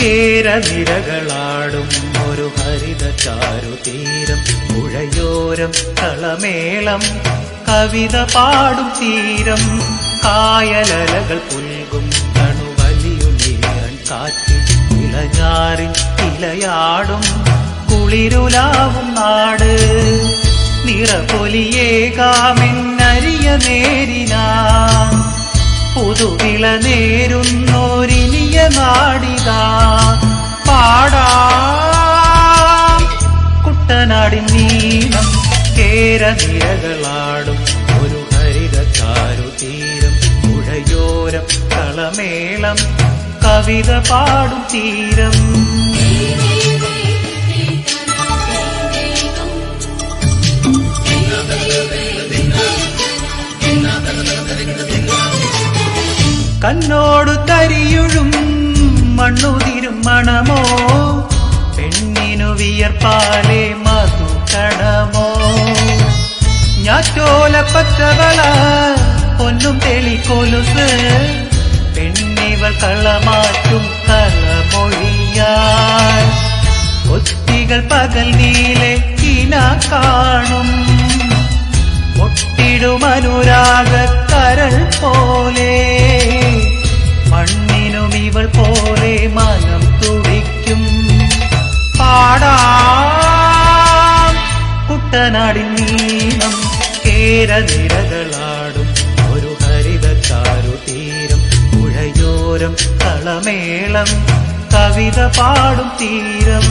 കേരനിരകളാടും ഒരു ഹരിത ചാരുതീരം, പുഴയോരം കളമേളം കവിത പാടും തീരം, കായലലകൾ പുൽകും കണുവലിയുള്ളിയാൻ കാറ്റിൽ ഇളഞ്ഞാറിൻ ഇലയാടും കുളിരുലാവും നാട്, നിറപൊലിയേകാമെന്നരിയ നേരിനാ പുതുവിള നേരുന്നോരിനിയ നാടിതാ പാടാം കുട്ടനാടിൻ നീളം. കേരനിരകളാടും ഒരു ഹരിത ചാരുതീരം, പുഴയോരം കളമേളം കവിത പാടും തീരം. കണ്ണോടു തരിയുഴും മണ്ണുതിരും മണമോ, പെണ്ണിനു വിയർപ്പാലേ മധുകണമോ, ഞാറ്റോല പച്ചവള പൊന്നും തെളിക്കൊലുസ്, പെണ്ണിവൾ കളമാറ്റും കളമൊഴിയാൽ, കൊത്തികൾ പകൽ നീലെ കിന കാണും, മുട്ടിടുമനുരാഗ കരൾ പോലെ, മണ്ണിനും ഇവൾ പോലെ മനം തുടിക്കും പാടാം കുട്ടനാടിൻ നീളം. കേരനിരകളാടും ഒരു ഹരിത ചാരുതീരം, പുഴയോരം കളമേളം കവിത പാടും തീരം.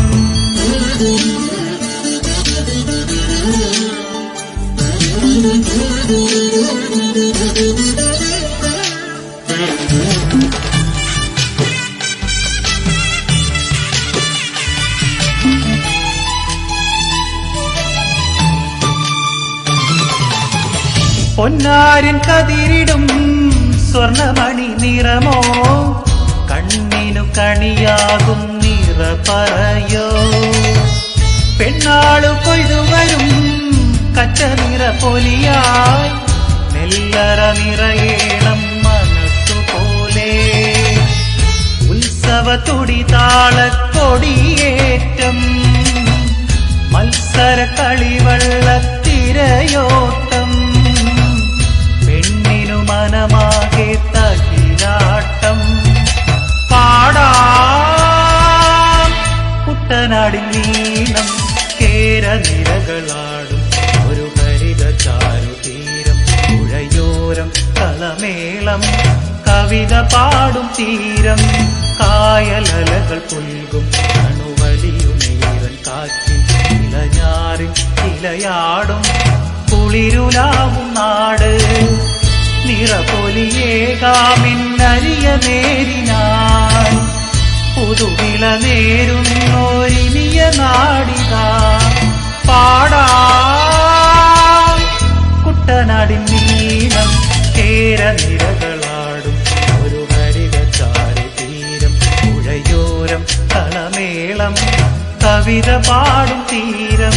പൊന്നാരിൻ കതിരിടും സ്വർണമണി നിറമോ, കണ്ണിനു കണിയാകും നിറ പറയോ, പെണ്ണാളു കൊയ്തുവരും കച്ച നിറ പൊലിയായി, നെല്ലറ നിറയേണം മനസ്സുപോലെ, ഉത്സവ തുടി താളക്കൊടിയേറ്റം, മത്സര കളിവള്ളത്തിരയോട്ടം, പെണ്ണിനു മനമാകെ തകിലാട്ടം പാടാം കുട്ടനാടിൻ നീളം. കേരനിരകളാടും ഒരു ഹരിത ചാരുതീരം, പുഴയോരം കളമേളം കവിത പാടും തീരം, കായലലകൾ പുൽകും കണുവലിയുമീറൻ കാറ്റിൽ ഇലഞ്ഞാറിൻ ഇലയാടും കുളിരുലാവും നാട്, നിറപൊലിയേകാമെന്നരിയ നേരിനായി പുതുവിള നേരുന്നോരിനിയ നാടിതാ പാടാം കുട്ടനാടിൻ നീളം. കേരനിരകളാടും ഒരു ഹരിത ചാരുതീരം, പുഴയോരം കളമേളം കവിത പാടും തീരം.